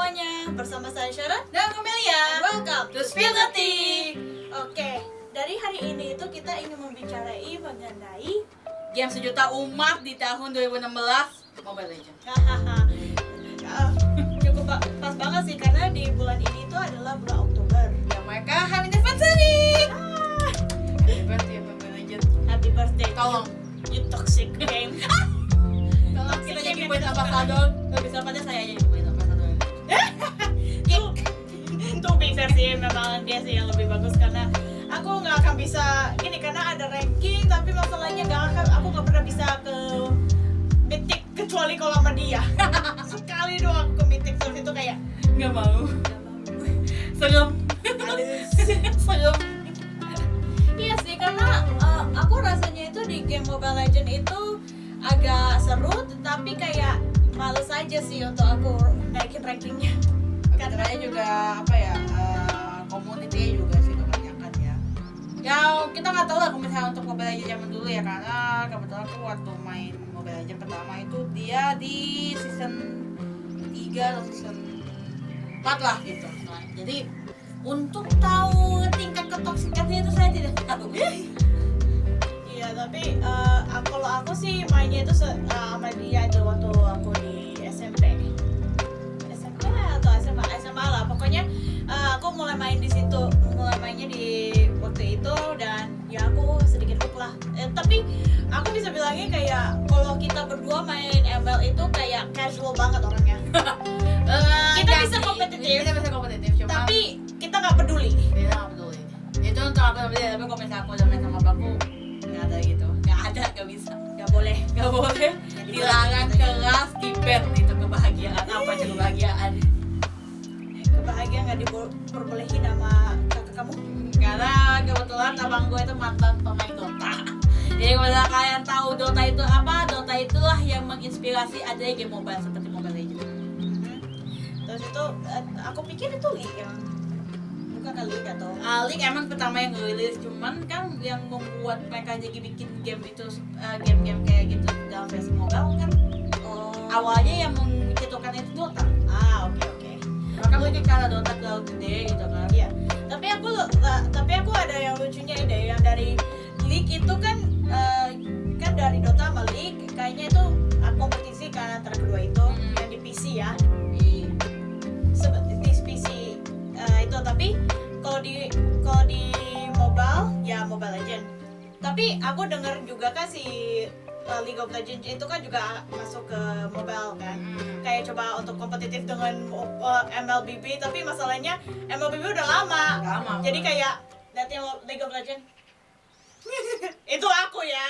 semuanya, bersama saya Sharon dan Camelia. Welcome to Spill the Tea. Oke, dari hari ini itu kita ingin membicarakan mengenai game sejuta umat di tahun 2016, Mobile Legends. Cukup pas banget sih karena di bulan ini itu adalah bulan Oktober. Ya mereka anniversary. Happy birthday Mobile Legends. Happy birthday. Tolong, you toxic game. tolong kita jadi brand ambassador. Gak bisa pada saya jadi brand ambassador. To be fair sih, memang dia sih yang lebih bagus karena aku nggak akan bisa gini karena ada ranking, tapi masalahnya aku nggak pernah bisa ke mythic kecuali kalau sama dia. Sekali doang ke mythic, terus itu kayak Gak mau. Serem. Serem. iya sih karena aku rasanya itu di game Mobile Legends itu agak seru, tetapi kayak males aja sih untuk aku naikin rankingnya. Karena juga apa ya, komunitasnya juga sih kebanyakan ya. Ya kita nggak tahu lah kalau misalnya untuk Mobile Legends zaman dulu ya, karena kebetulan aku waktu main Mobile Legends pertama itu dia di season 3 atau season 4 lah gitu. Nah, jadi untuk tahu tingkat ketoksikannya itu saya tidak tahu. Iya, tapi kalau aku sih mainnya itu sama dia itu waktu aku di SMP atau SMA lah, pokoknya aku mulai main di situ, mulai mainnya di waktu itu, dan ya aku sedikit hook lah. Tapi aku bisa bilangnya kayak kalau kita berdua main ML itu kayak casual banget orangnya. Kita bisa kompetitif, cuma tapi kita nggak peduli. dia nggak peduli. Itu untuk aku peduli, tapi kalau misalnya aku udah main sama bapakku nggak ada gitu, nggak bisa, Nggak boleh. dilarang keras, di-ban itu kebahagiaan. Apa aja kebahagiaan? Kebahagiaan nggak diperbolehin sama kakak kamu. Karena kebetulan abang gue itu mantan pemain Dota. Jadi kalau kalian tahu Dota itu apa, Dota itulah yang menginspirasi adanya game mobile seperti Mobile Legends. Terus itu aku pikir itu League yang bukan kali League atau League emang pertama yang rilis, cuman kan yang membuat mereka jadi bikin game itu game-game kayak gitu dalam versi mobile kan awalnya yang mencetuskan itu Dota. Oke. Maka mungkin karena Dota terlalu gede gitu kan. Iya. Tapi aku ada yang lucunya ide yang dari League itu kan dari Dota sama League kayaknya itu kompetisi kan antara kedua itu yang di PC ya. Di PC itu, tapi kalau di mobile ya Mobile Legends. Tapi aku dengar juga kan si League of Legends itu kan juga masuk ke mobile kan, kayak coba untuk kompetitif dengan MLBB, tapi masalahnya MLBB udah lama. Jadi kayak liatin League of Legends itu aku ya,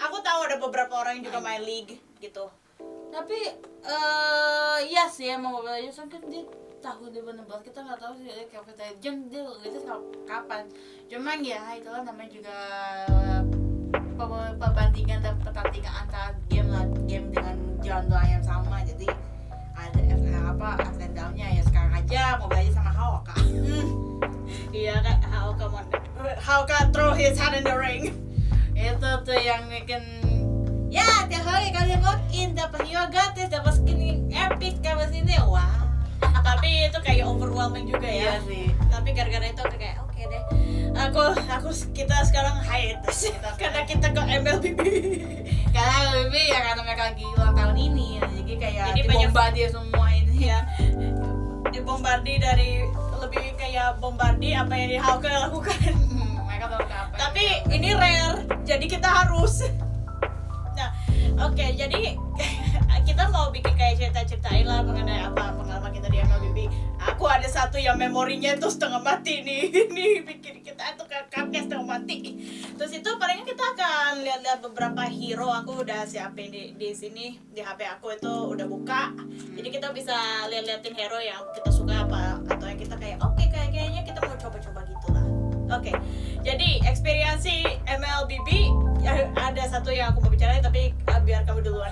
aku tahu ada beberapa orang yang juga main League gitu. Tapi iya sih emang Mobile Legends kan di tahun 2016 kita nggak tahu sih kayak Legends dia rilis kapan. Cuman ya itulah namanya juga perbandingan dan pertandingan antara game dengan genre yang sama. Jadi ada up and down-nya ya. Sekarang aja Mobile Legends sama Hawka. Iya kan, Hawka throw his hand in the ring. Itu tuh yang bikin ya tiap hari kalian login dapat hero gratis, dapat skin epic kayak sini. Wah. Tapi itu kayak overwhelming juga ya. Iya sih. Tapi gara-gara itu aku kayak oke deh. Kita sekarang hiatus karena kita ke MLBB. Karena lebih ya karena mereka lagi ulang tahun ini, jadi kayak Jadi banyak dibombardir semua ini ya. Dibombardir dari lebih kayak bombardir apa yang di Hawker lakukan. Mereka tahu apa. Tapi ini rare, jadi kita harus. Nah, oke, jadi kita mau bikin kayak cerita-ceritain lah mengenai apa pengalaman kita di MLBB. Aku ada satu yang memorinya itu setengah mati nih. Ini bikin kita tuh kakek setengah mati. Terus itu palingnya kita akan lihat-lihat beberapa hero. Aku udah siapin di sini di HP aku itu udah buka. Jadi kita bisa lihat-liatin hero yang kita suka apa atau yang kita kayak oke, kayaknya kita mau coba-coba gitu lah. Oke. Jadi eksperiensi MLBB ada satu yang aku mau bicarain, tapi biar kamu duluan.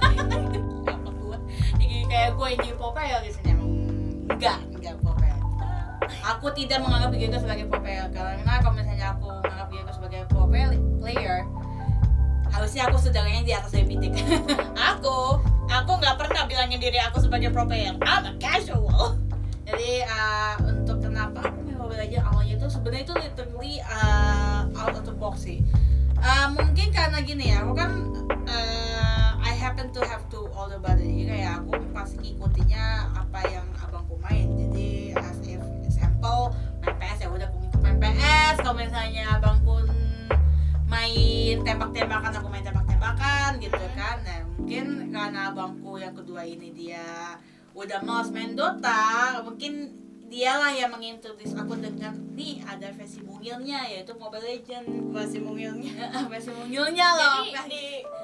Kayak gue ini popel di sini emang enggak popel. Aku tidak menganggap diriku sebagai popel karena kalau misalnya aku menganggap diriku sebagai popel player, harusnya aku sedaranya di atas dari Mythic. Aku Aku nggak pernah bilangin diri aku sebagai pro player. I'm a casual. Jadi untuk kenapa aku main Mobile Legends awalnya itu sebenarnya itu literally out of the box sih. Mungkin karena gini ya, aku kan I happen to have two older brother, jadi kayak aku pasti ngikutinnya apa yang abangku main. Jadi as if example main PS ya udah aku ngikut main PS. Kalau misalnya abangku main tembak-tembakan, aku main tembak-tembakan gitu kan. Nah mungkin karena abangku yang kedua ini dia udah malas main Dota, mungkin dialah yang mengintroduce aku dengan nih ada versi mungilnya yaitu Mobile Legends. Masih mungilnya. Versi mungilnya loh.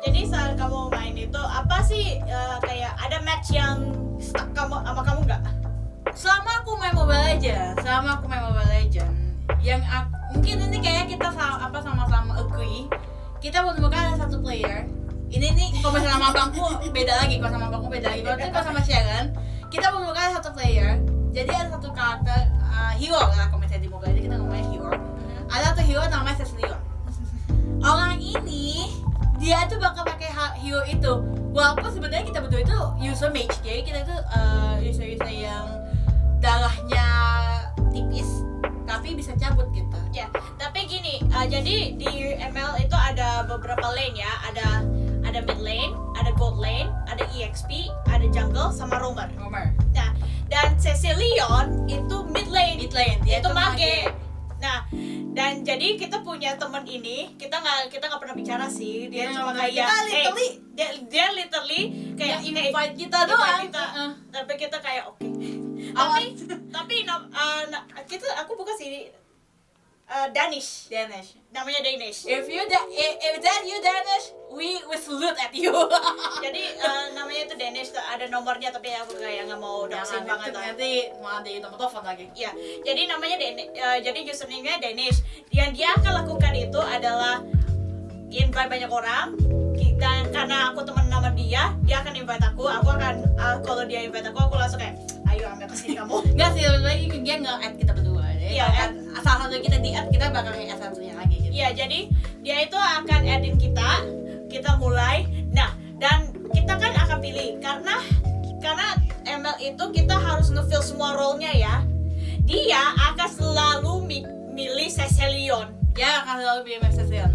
Jadi saat kamu main itu apa sih kayak ada match yang stuck kamu sama kamu nggak? Selama aku main Mobile Legends, yang mungkin ini kayak kita sama-sama agree, kita menemukan ada satu player. Ini nih kalau misalnya sama abangku beda lagi, kalau sama Sharon, kita menemukan ada satu player. Jadi ada satu karakter hero lah, kalau misalnya di Mobile Legends kita ngomongnya hero. Ada satu hero namanya Cecilion. Orang ini dia tuh bakal pakai hero itu, walaupun sebenarnya kita berdua itu user mage, jadi kita itu user yang darahnya tipis tapi bisa cabut gitu. Ya, tapi gini, jadi di ML itu ada beberapa lane ya, ada mid lane, ada gold lane, ada EXP, ada jungle sama roamer. Nah, dan Cecilion itu mid lane, Dia itu mage. Nah, dan jadi kita punya teman ini, kita nggak pernah bicara sih, dia cuma kayak dia literally kayak invite kita doang. Tapi kita kayak oke. Tapi aku bukan sih Danish. Namanya Danish. If that you Danish, we salute at you. Jadi namanya itu Danish, ada nomornya tapi aku kayak nggak mau doxing banget. Nanti mau ada nomor telepon lagi. Iya, jadi namanya jadi username-nya Danish. Yang dia akan lakukan itu adalah invite banyak orang. Dan karena aku teman nama dia akan invite aku akan kalau dia invite aku langsung kayak ayo ambil kesini kamu. Nggak sih, lagi dia nge-add kita berdua. Iya, salah satu kita di-add, kita bakal nge-add satunya lagi gitu. Iya, jadi dia itu akan add-in kita mulai. Nah, dan kita kan akan pilih karena ML itu kita harus nge-fill semua role-nya ya. Dia akan selalu milih Cecilion. Dia akan selalu pilih Cecilion.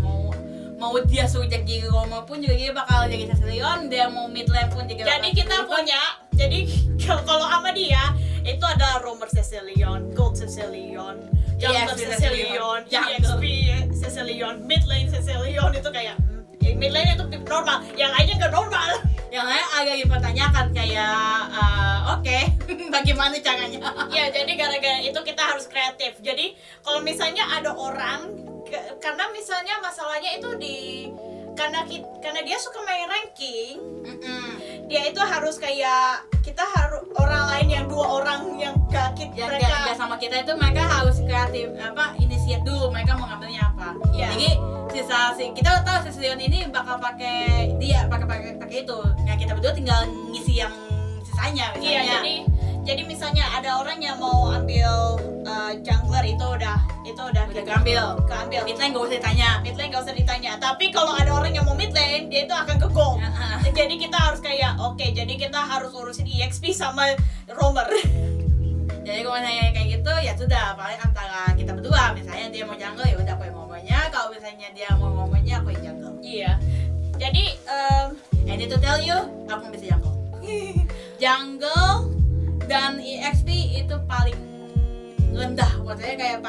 Mau dia suruh jadi Roma pun juga dia bakal jadi Cecilion. Dia mau mid lane pun juga. Jadi kita punya, jadi kalau sama dia itu ada Roamer Cecilion, Gold Cecilion, Jungle Cecilion, EXP Cecilion, mid lane Cecilion, itu kayak mid lane itu normal, yang lainnya nggak normal. Yang lain agak dipertanyakan kayak oke, bagaimana caranya? Ya, jadi gara-gara itu kita harus kreatif. Jadi kalau misalnya ada orang karena misalnya masalahnya itu karena dia suka main ranking, dia itu harus kayak kita harus orang lain yang 2 orang yang mereka sama kita itu mereka harus kreatif inisiat dulu mereka mau ngambilnya apa. Yeah. Jadi kita tahu Cecilion ini bakal pakai itu. Nah kita berdua tinggal ngisi yang sisanya. Iya, jadi misalnya ada orang yang mau ambil jungler itu udah keambil. Mid lane gak usah ditanya. Tapi kalau ada orang yang mau mid lane, dia itu akan ke gold. Jadi kita harus kayak jadi kita harus urusin EXP sama roamer. Jadi kalau misalnya kayak gitu ya sudah, paling antara kita berdua. Misalnya dia mau jungle ya udah aku yang ngomongnya. Kalau misalnya dia mau ngomongnya aku yang jungle. Iya. Jadi and to tell you, aku bisa jungle. Jungle dan EXP itu paling rendah buat saya, kayak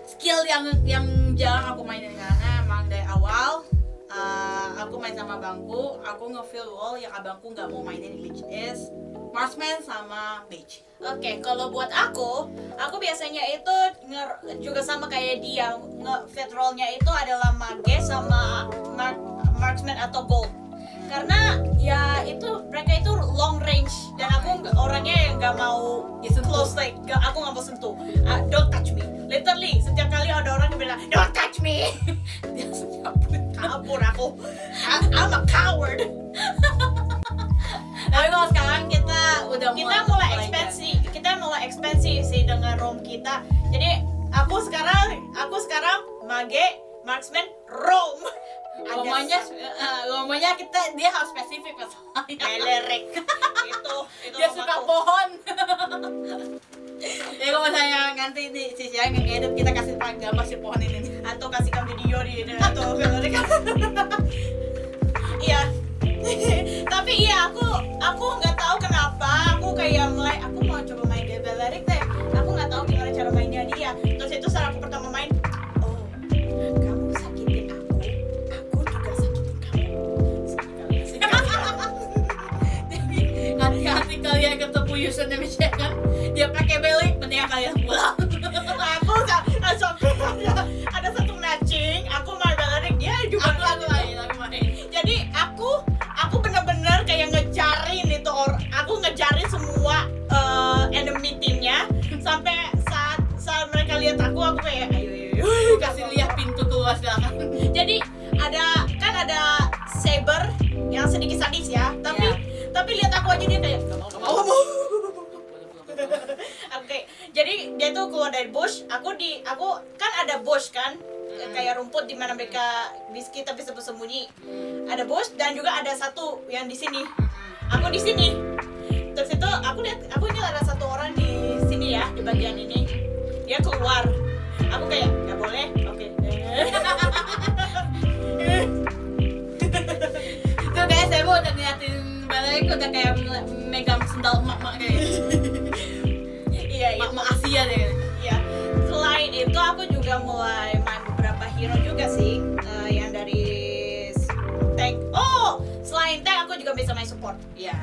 skill yang jarang aku mainin karena emang dari awal aku main sama abangku, aku nge-feel role yang abangku nggak mau mainin, which is marksman sama mage. Oke, kalau buat aku biasanya itu juga sama kayak dia, nge-fit role-nya itu adalah mage sama marksman atau gold. Karena ya itu mereka itu long range dan aku orangnya yang nggak mau close, like aku nggak mau sentuh. Don't touch me, literally setiap kali ada orang yang bilang don't touch me dia kabur aku. I'm a coward. Tapi kalau sekarang kita mulai ekspansi sih dengan roam kita. Jadi aku sekarang mage, marksman, roam. ngomongnya dia harus spesifik masalahnya. Belerik itu Dia suka rumahku. pohon. Jadi kalau misalnya nanti di sisi yang ngedit kita kasih gambar si pohon ini nih. Atau kasihkan video di atau belerik. Iya. Tapi iya aku nggak tahu kenapa aku kayak mulai aku mau coba main game belerik deh. Aku nggak tahu gimana cara mainnya dia. Terus itu saat aku pertama main, oh kamu sakitin aku juga sakitin kamu. Jadi hati-hati kalian ketemu username Michelle, dia pakai belik, mendingan kalian pulang. Aku sampai ada satu matching, aku main belerik dia juga Aku main. jadi aku bener-bener kayak ngejarin itu aku ngejarin semua enemy timnya sampai saat mereka lihat aku kayak ayo Kasih lihat pintu keluar silakan. jadi ada saber yang sedikit sadis ya tapi lihat aku aja dia kayak gak mau Oke, jadi dia tuh keluar dari bush. Aku kan ada bush kan, kayak rumput di mana mereka kita bisa bersembunyi. Ada bush dan juga ada satu yang di sini. Aku di sini. Terus itu aku lihat ada satu orang di sini ya, di bagian ini. Dia keluar. Aku kayak nggak boleh. Oke. Tuh kayak saya udah ngeliatin balik udah kayak megang sendal emak-emak kayak Iya. emak-emak Asia deh. Iya. Selain itu aku juga mulai main beberapa hero juga sih, yang dari tank. Oh, selain tank aku juga bisa main support. Iya.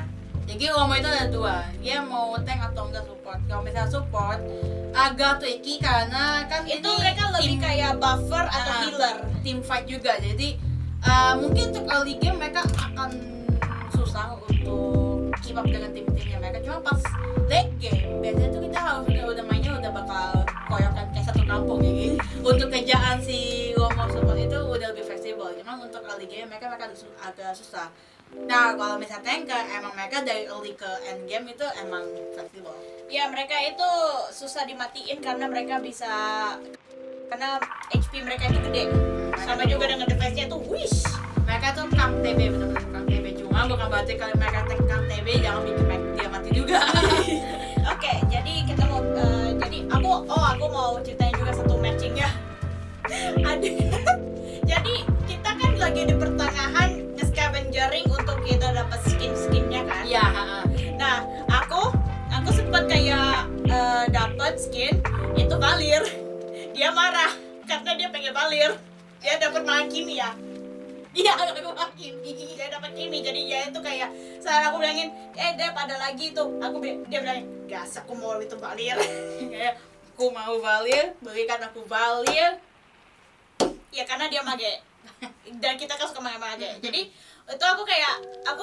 Jadi ngomong itu ada dua, dia mau tank atau enggak support. Kalau misalnya support agak tricky karena kan Itu ini mereka lebih kayak buffer atau healer. Team fight juga. Jadi mungkin untuk early game mereka akan susah untuk keep up dengan tim-timnya mereka. Cuma pas late game biasanya tuh kita harus udah mainnya udah bakal koyokan kayak satu kampung gitu. Untuk kerjaan si Romo support itu udah lebih fleksibel. Cuma untuk early game mereka agak susah. Nah kalau misalnya tanker emang mereka dari early ke end game itu emang fleksibel. Ya mereka itu susah dimatiin karena HP mereka itu gede. Sama juga dengan defense-nya tuh wish. Mereka tuh kang TB, bener-bener kang TB. Cuma bukan berarti kalau mereka kang TB jangan bikin dia mati juga. Oke, jadi kita mau jadi aku mau ceritain juga satu matching ya. Jadi kita kan lagi di pertengahan scavengering untuk kita dapat skin-skinnya kan. Iya, Nah, aku sempat kayak dapat skin itu Valir. Dia marah karena dia pengen Valir. Dia dapat main Kimi ya. Iya, aku makin. Dia dapat Kimi, jadi dia itu kayak saat aku bilangin, Dep ada lagi tuh. Dia bilangin, gas aku mau itu Valir. Kayak aku mau Valir, belikan aku Valir. Ya karena dia mage. Dan kita kan suka main mage. Jadi itu aku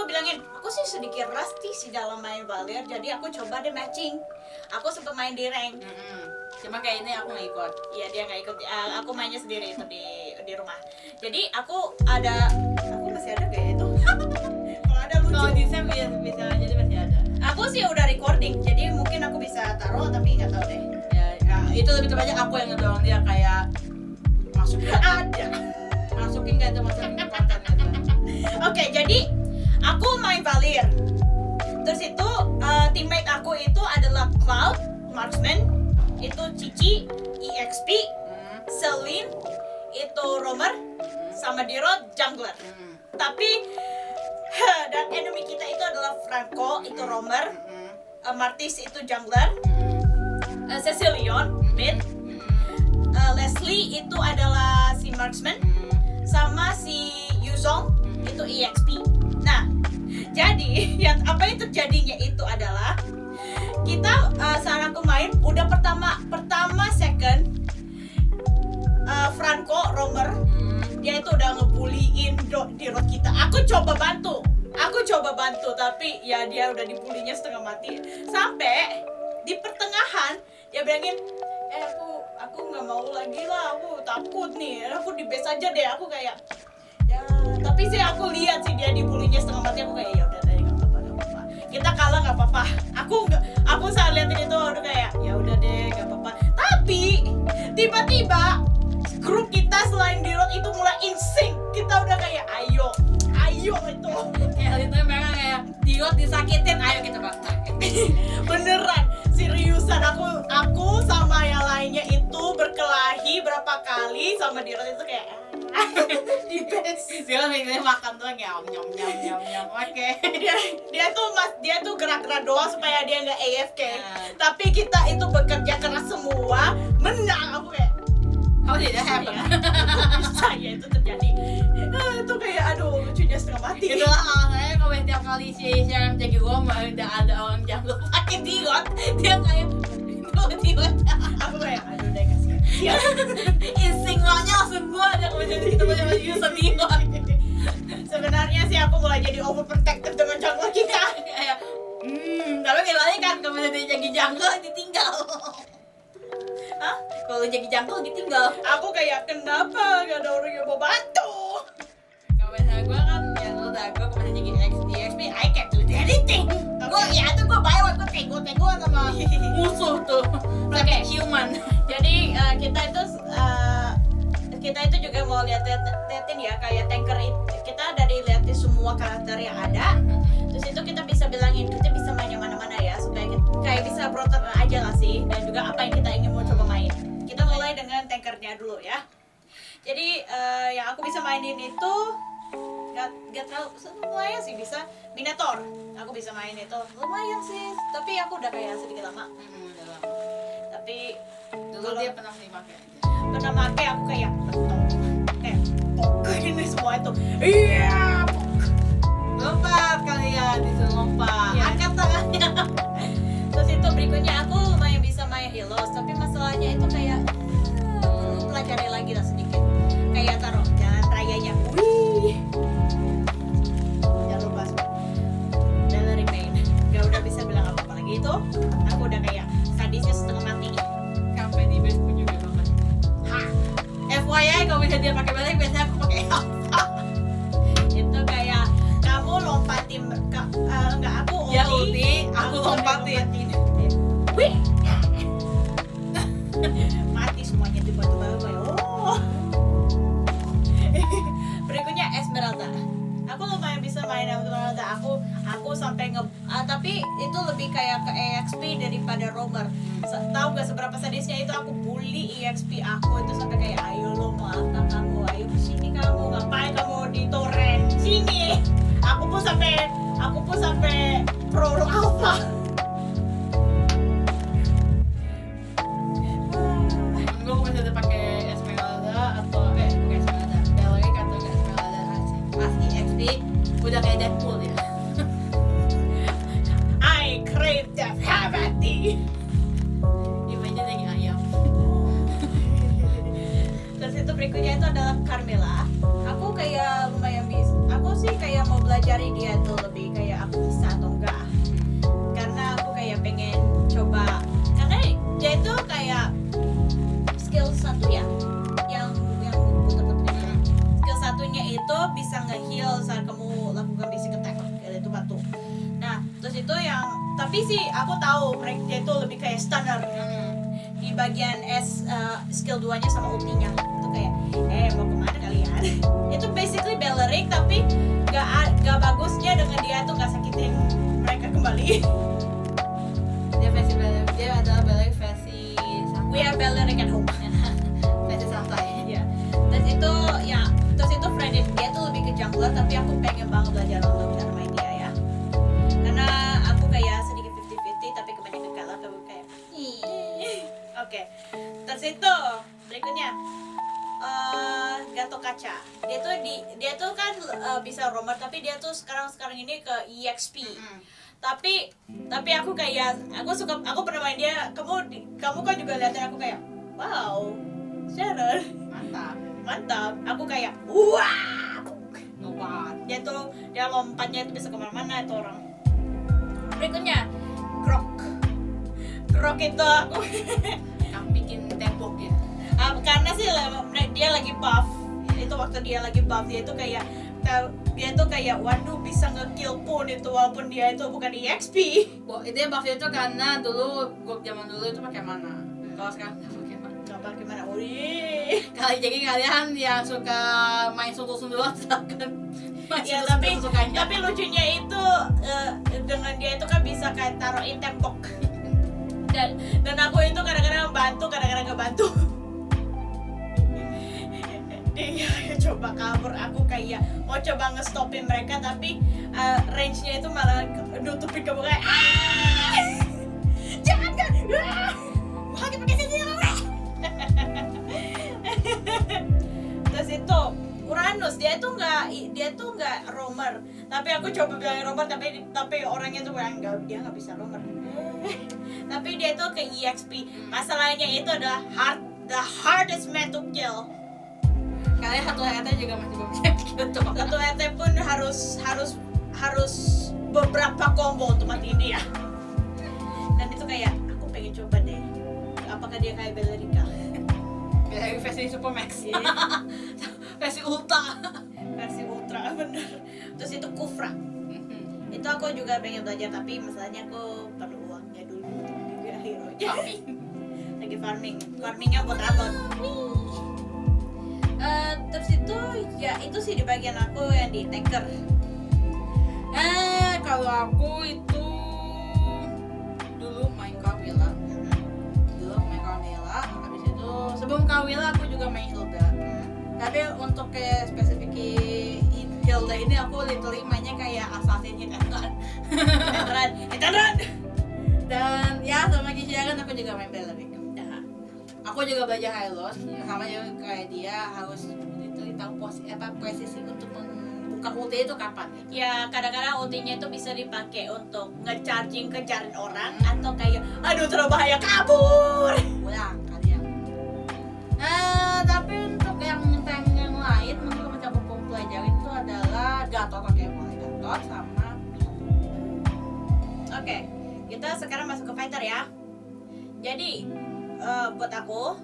bilangin, aku sih sedikit rusty sih dalam main Valir. Jadi aku coba deh matching. Aku sempat main di rank. Cuma kayak ini aku nggak ikut. Iya dia nggak ikut. Aku mainnya sendiri itu di rumah. Jadi aku masih ada kayak itu. Kalau ada lucu. Kalau di Sam bisa jadi masih ada. Aku sih udah recording, jadi mungkin aku bisa taruh tapi nggak tahu deh. Ya, itu lebih tepatnya aku yang ngedorong dia kayak masukin Ada. masukin nggak itu masukin ke konten gitu. Oke, jadi aku main Valir. Terus itu teammate aku itu adalah Cloud, Marksman, itu Cici, EXP, Celine, itu Romer, sama Dirod, Jungler. Tapi dan enemy kita itu adalah Franco, itu Romer, Martis itu Jungler, Cecilion, mid, Leslie itu adalah si Marksman, sama si Yuzong itu EXP. Nah, jadi apa yang terjadinya itu adalah kita saat aku main udah pertama second Franco Romer dia itu udah ngebuliin di road kita. Aku coba bantu tapi ya dia udah dibulinya setengah mati. Sampai di pertengahan dia bilangin aku nggak mau lagi lah, aku takut nih, aku di base aja deh. Aku kayak ya tapi sih aku lihat sih dia dibulinya setengah mati. Aku kayak ya udah deh nggak apa-apa, kita kalah nggak apa-apa. Aku saat liatin itu udah kayak ya udah deh nggak apa-apa. Tapi tiba-tiba grup kita selain di road itu mulai insync. Kita udah kayak sama Dirot itu kayak Dia mikirnya makan doang ya, nyam. Oke. dia tuh gerak-gerak doang supaya dia nggak AFK. Nah. Tapi kita itu bekerja keras semua, menang. Aku kayak How did that happen? saya itu terjadi. Itu kayak aduh lucunya setengah mati. Itulah alasannya kalau tiap kali si Sharon jadi Roma udah ada orang jago pakai Dirot, dia kayak Dirot. Aku kayak aduh deh kasihan. Iya. Insting lo-nya langsung gua ada kalau jadi teman-teman user Dirot. Sebenarnya sih aku mulai jadi overprotective dengan jungle kita. Kayak tapi kembali kan kalau jadi jungle ditinggal. Hah? Kalau jadi jungle ditinggal. Aku kayak kenapa gak ada orang yang mau bantu? Kalau misalnya gue kan ya lo udah gue kemarin jadi XP I can't do anything. Gue ya tuh gue bawa gue tego sama musuh tuh. Pakai human. Jadi kita itu juga mau liatin ya kayak tanker itu. Kita dari liatin semua karakter yang ada. Terus itu kita bisa bilangin kita bisa main yang mana-mana ya supaya kita kayak bisa broader aja lah sih, dan juga apa yang kita ingin mau coba main. Kita mulai dengan tankernya dulu ya. Jadi yang aku bisa mainin itu gak terlalu lumayan sih, bisa Minotaur. Aku bisa main itu lumayan sih, tapi aku udah kayak sedikit lama. Udah lama. Tapi Dulu dia pernah dipakai aja. pernah pakai aku kayak pok ini semua itu. Iya. Lompat kalian disuruh lompat. Iya. Angkat tangannya. Terus itu berikutnya aku lumayan bisa main Helos, tapi masalahnya itu kayak perlu pelajari lagi lah sedikit. Kayak taruh jalan rayanya. Wih. Jangan lupa dan remain. Gak udah bisa bilang apa-apa lagi itu. Aku udah kayak sadisnya setengah mati. Sampai di base pun juga banget. Hah. FYI kalau misalnya dia pakai balik biasanya aku pakai alpha. Itu kayak kamu lompatin enggak aku ulti. Dia ulti, aku lompatin. Wih. Mati semuanya tiba-tiba kayak oh. Berikutnya Esmeralda. Aku lumayan bisa main Esmeralda. Aku sampai tapi itu lebih kayak ke EXP daripada roamer. Tahu gak seberapa sadisnya itu aku bully EXP aku itu sampai kayak ayo lo mau apa kamu, ayo kesini kamu, ngapain kamu di torrent sini. Aku pun sampai pro alpha. Gue masih udah pakai Esmeralda atau bukan Esmeralda, Belleric atau nggak Esmeralda pas EXP udah kayak Deadpool ya. I crave death, haven't you? Image-nya jadi ayam. Terus itu berikutnya itu adalah Carmilla. Aku kayak lumayan bisa. Aku sih kayak mau belajari dia tuh lebih kayak aku bisa atau enggak. Karena aku kayak pengen coba. Karena dia itu kayak skill satu ya, yang puter-puter. Skill satunya itu bisa nge-heal saat kamu lakukan basic attack, yaitu batu. Nah, terus itu yang tapi sih aku tahu dia itu lebih kayak stunner. Di bagian skill 2-nya sama ultinya itu kayak mau kemana kalian. Itu basically Belleric tapi gak bagusnya dengan dia tuh gak sakitin mereka kembali. Dia versi Belleric, dia adalah Belleric versi santai. We are Belleric at home. Versi santai. Ya. Terus itu Freddy dia tuh lebih ke jungler, tapi aku pengen banget belajar untuk cara main dia ya. Karena aku kayak sedikit 50-50 tapi kebanyakan kalah kayak Oke. Terus itu berikutnya Gato Kaca. Dia tuh kan bisa roamer tapi dia tuh sekarang ini ke EXP. Tapi aku kayak aku pernah main dia. Kamu kan juga liatin aku kayak wow, Sharon mantap. Aku kayak wah, Lompat. dia lompatnya itu bisa kemana-mana itu orang. Berikutnya Grok itu aku Yang bikin tembok ya. karena sih dia lagi buff. Itu waktu dia lagi buff dia tuh kayak waduh bisa nge-kill pun itu walaupun dia itu bukan EXP. Dia buff itu karena dulu zaman dulu itu pakai mana. Kalau sekarang nggak pakai mana. Coba gimana? Wih. Jadi kalian yang suka main suntul-suntulan silakan. Ya tapi lucunya itu dengan dia itu kan bisa kayak taruhin tembok. Dan aku itu kadang-kadang bantu, kadang-kadang nggak bantu. dia coba kabur. Aku kayak mau coba ngestopin mereka, tapi range-nya itu malah nutupin ke muka. Jangan kan, lagi pakai sisir. Terus itu Uranus, dia tuh nggak roamer, tapi aku coba bilang roamer, tapi orangnya tuh bilang dia nggak bisa roamer. Tapi dia tuh ke EXP. Masalahnya itu adalah the hardest man to kill. Kalian satu RT juga masih belum bisa gitu. Satu RT pun harus beberapa combo untuk matiin dia. Dan itu kayak aku pengen coba deh, apakah dia kayak Bellerica? Kayak versi Supermax. Versi ultra bener. Terus itu Kufra. Itu aku juga pengen belajar, tapi masalahnya aku perlu uangnya dulu untuk juga hero. Lagi farmingnya buat apa? Terus itu ya itu sih di bagian aku yang di tanker. Kalau aku itu dulu main Kawila. Habis itu sebelum Kawila aku juga main Hilda. Tapi untuk kayak spesifik Hilda ini aku literally mainnya kayak assassin hit and run. Dan ya sama Gishagan aku juga main Belleric. Aku juga belajar Hylos, sama juga kayak dia harus literally tahu presisi untuk membuka ulti itu kapan. Ya kadang-kadang ultinya itu bisa dipakai untuk nge-charging kejarin orang, atau kayak aduh terlalu bahaya kabur. Ulang kalian. Tapi untuk yang tank yang lain mungkin macam aku pelajarin itu adalah Gatot, mulai Gatot sama. Oke, kita sekarang masuk ke fighter ya. Jadi buat aku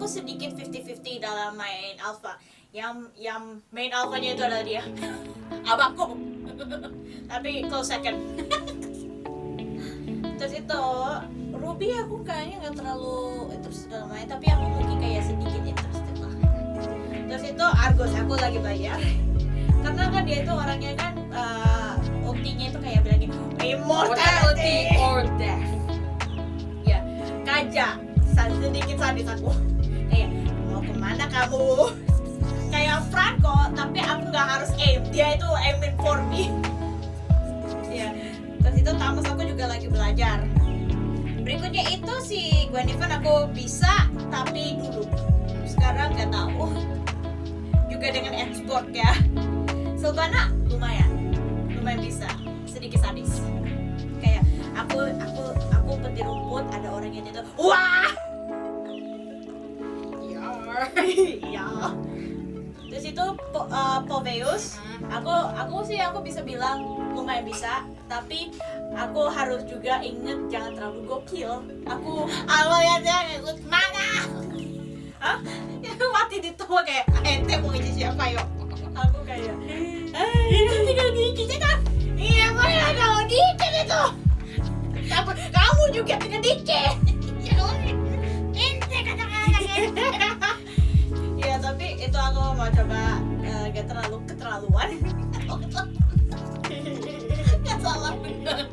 sedikit 50-50 dalam main alpha. Yang main alphanya itu adalah dia, abangku. Tapi close second. Terus itu Ruby aku kayaknya nggak terlalu interest dalam main, tapi aku mungkin kayak sedikit interested lah. Terus itu Argos aku lagi belajar, karena kan dia itu orangnya kan ultinya itu kayak bilang gini, immortality or death. Ya, kaja sedikit sadis aku. Kayak mau kemana kamu? Kayak Franco, tapi aku nggak harus aim. Dia itu aiming for me. Ya, terus itu Tamus aku juga lagi belajar. Berikutnya itu si Gwenevere aku bisa, tapi dulu. Sekarang nggak tahu. Juga dengan export ya. Sylvana lumayan bisa, sedikit sadis. Kayak aku petir rumput, ada orang yang itu, wah, iya. Terus itu Poveus, aku bisa bilang lumayan bisa, tapi aku harus juga inget jangan terlalu gokil. Aku awalnya ikut mana? Hah? Mati di tua kayak ente mau ngisi siapa yo? Aku kayak Itu tinggal dikit kan? iya mana kalau dikit itu. Kamu juga tinggal dikit. Ente kata-kata ente. Ya tapi itu aku mau coba gak terlalu keterlaluan. Gak salah bener.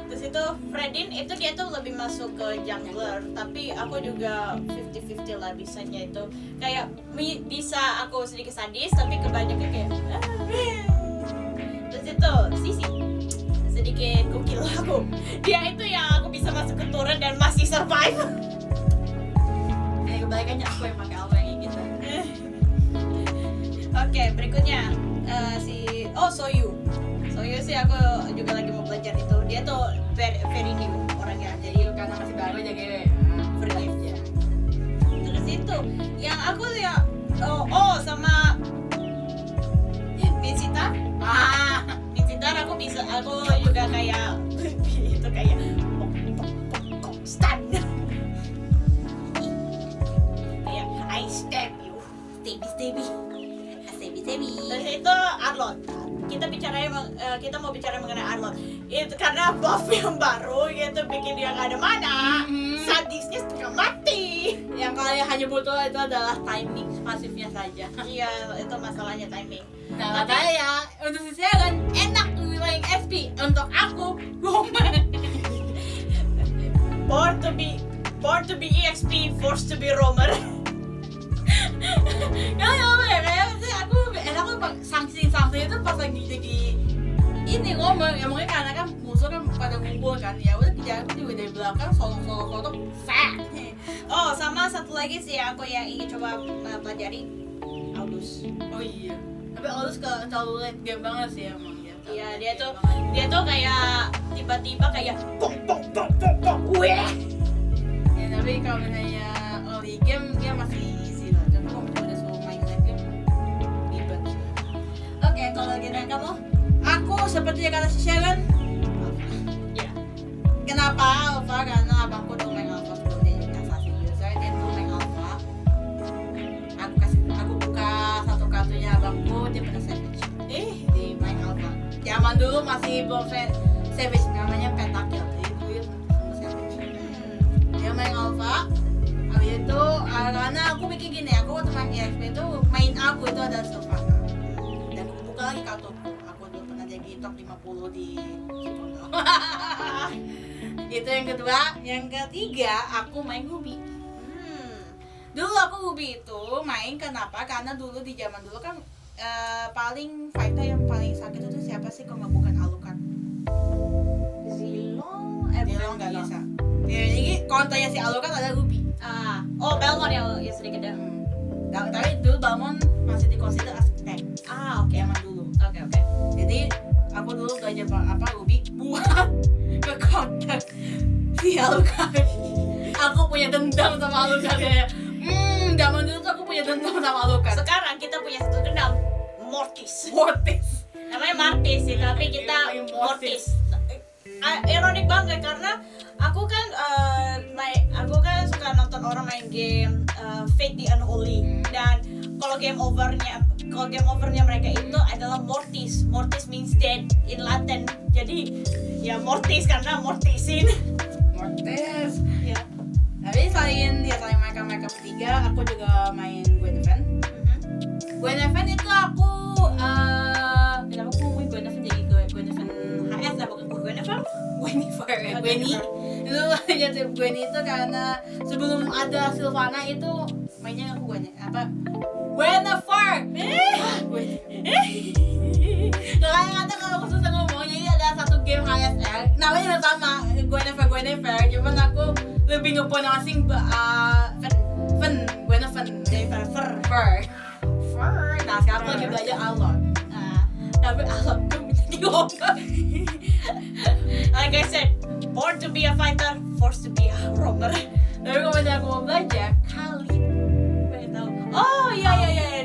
Terus itu Fredin itu dia tuh lebih masuk ke jungler, tapi aku juga 50-50 lah bisanya itu. Kayak bisa aku sedikit sadis, tapi kebanyakan kayak terus itu Sisi sedikit gokil aku. Dia itu yang aku bisa masuk ke turret dan masih survive. Kebalikannya aku yang pakai alpha yang gitu. Oke, berikutnya Soyu sih aku juga lagi mau belajar itu. Dia tuh very new orangnya, jadi Karena masih baru jadi forgive ya. Terus itu yang aku lihat sama Vincita. Vincita aku juga kayak itu kayak stand. Kayak I stab you, Stevie. Terus itu Arlott. Kita mau bicara mengenai Arlott. Itu karena buff yang baru itu bikin dia nggak ada mana. Sadisnya setengah mati. Yang kalian hanya butuh itu adalah timing pasifnya saja. Iya, itu masalahnya timing. Nah, katanya untuk si kan enak main SP. Untuk aku, Roman. Born to be EXP, forced to be roamer. apa ya kayak sih aku sanksi itu pas lagi ini ngomong ya mungkin karena kan musuh kan pada ngumpul kan ya udah aku juga dari belakang solong fat. Oh, sama satu lagi sih aku yang ingin coba pelajari, Aldous. Oh iya, tapi Aldous terlalu late game banget sih emang ya. Iya, dia tuh kayak tiba-tiba kayak pong pong pong pong pong. Weh. Ya tapi kalau misalnya early game dia masih easy lah. Tapi kalau udah selalu main late game ribet sih. Oke, kalau gitu kamu? Aku seperti yang kata si Sharon. Iya. Kenapa Alpha? Karena abangku dulu main Alpha sebelum dia jadi assassin user. Dia dulu main Alpha. Aku buka satu kartunya abangku, dia pernah savage. Di main Alpha. Zaman dulu masih belum savage, namanya pentakill. Jadi gue sama savage. Dia main Alpha. Habis itu karena aku pikir gini, aku waktu main EXP itu main aku itu adalah Sylvana. Dan aku buka lagi kartuku. Aku dulu pernah jadi top 50 di itu yang kedua. Yang ketiga aku main Ruby. Dulu aku Ruby itu main kenapa? Karena dulu di zaman dulu kan paling fighter yang paling sakit itu siapa sih kalau nggak bukan Alucard? Zilong, Zilong nggak bisa. Ya, jadi konternya si Alucard ada Ruby. Oh, Belmont yang sedikit ya. Tapi dulu Balmond masih dikonsider as tank. Oke. Zaman dulu. Oke. Jadi aku dulu belajar Ruby buat nge-counter si Alucard. Aku punya dendam sama Alucard kayak zaman dulu tuh aku punya dendam sama Alucard. Sekarang kita punya satu dendam, Mortis. Namanya Martis sih, tapi kita Mortis. Ironik banget karena aku kan suka nonton orang main game Fate the Unholy, dan kalau game overnya mereka itu adalah Mortis. Mortis means dead in Latin. Jadi ya Mortis karena mortisin. Mortis. Ya. Tapi selain mereka bertiga, aku juga main Gwenevere. Gwenevere itu aku kenapa aku ngomongin Gwenevere jadi Gwenevere HS lah, bukan Gwenevere. Gwenny. Itu jadi Gwenny itu karena sebelum ada Sylvana itu mainnya aku Gwenevere. Kadang-kadang kalau aku susah ngomong, jadi ada satu game HSL namanya sama Gwenevere, cuman aku lebih ngepronounce Gwenevere. Nah sekarang aku lagi belajar Alon. Tapi Alon gue minta diomong. Like I said, born to be a fighter, forced to be a roamer. Tapi kalau misalnya aku mau belajar Khalid, Pengen tahu. Oh iya,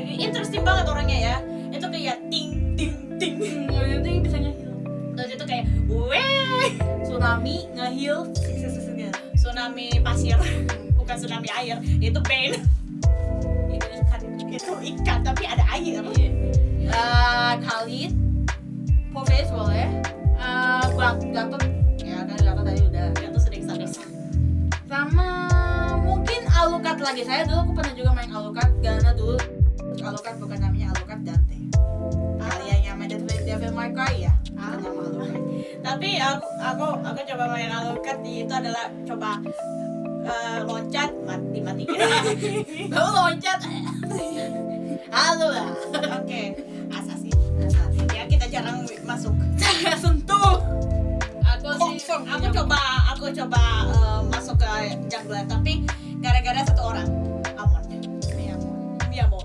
interesting banget orangnya ya. Itu kayak ting. itu bisa nge-heal. Terus itu kayak weh, Tsunami nge-heal tsunami pasir, bukan tsunami air. Itu pain. Itu ikan tapi ada air. Khalid, Popes boleh. Gatot ya kan, Gatot tadi udah. Itu sering sadis. Sama mungkin Alucard lagi. Saya dulu aku pernah juga main Alucard karena dulu Alucard bukan namanya Alucard Dante. Kalian yang main Devil May Cry ya? Nama Alucard. Tapi aku coba main Alucard, itu adalah coba loncat mati. Lalu loncat. Halo lah. Oke, assassin. Ya kita jarang masuk. Saya sentuh. Aku coba masuk ke jungler, tapi gara-gara satu orang, Amon. Miyamor.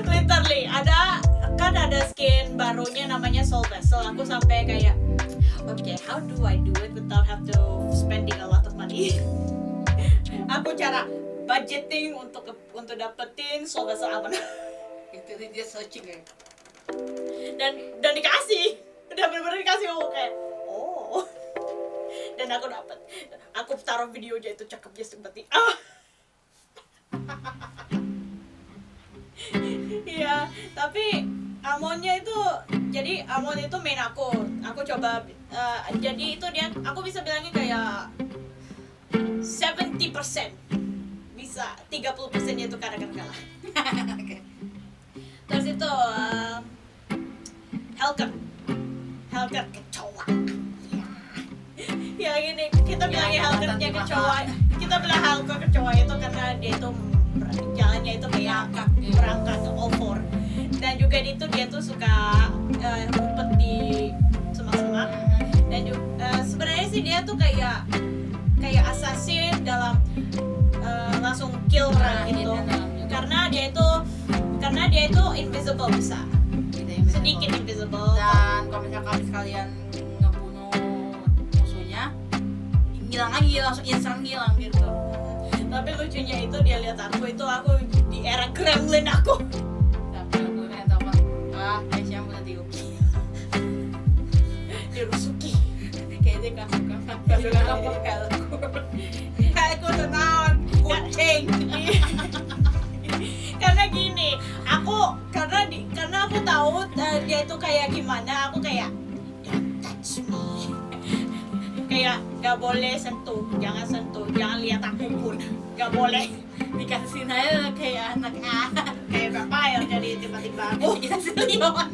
Literally ada skin barunya namanya Soul Vessel. Aku sampai kayak okay, how do I do it without have to spending a lot of money? Aku cara budgeting untuk dapetin Soul Vessel Amon. Itu dia searching ya. Dan dikasih, udah bener-bener dikasih. Aku kayak oh, dan aku dapet. Aku taruh videonya, itu cakepnya seperti iya. Tapi Amonnya itu, jadi Amon itu main aku coba jadi itu dia, aku bisa bilangnya kayak 70% bisa, 30% nya itu kadang kalah. Terus itu Hellcat kecoa. Ya gini, kita bilangnya Hellcatnya kecoa. Kita bilang Hellcat kecoa itu karena dia itu badannya itu kayak Berangkat, gitu. berangkat over. Dan juga itu dia tuh suka ngumpet di semak-semak. Dan juga sebenarnya sih dia tuh kayak assassin dalam langsung kill orang gitu. Karena dia itu invisible bisa. Sedikit invisible. Dan kalau misalkan kalian ngebunuh musuhnya, hilang lagi, langsung instan hilang gitu. Tapi lucunya itu dia lihat aku di era gremlin aku. Tapi aku kan tahu kan, Asia udah diuki. Dirusuki. Kayaknya kan suka apa aku. Aku udah naon, kucing. Karena gini, karena aku tahu dia itu kayak gimana, aku kayak don't touch me. Kayak gak boleh sentuh, jangan lihat aku pun, gak boleh. Dikasih aja kayak anak Kayak vampire jadi tiba-tiba aku. dikasih leon.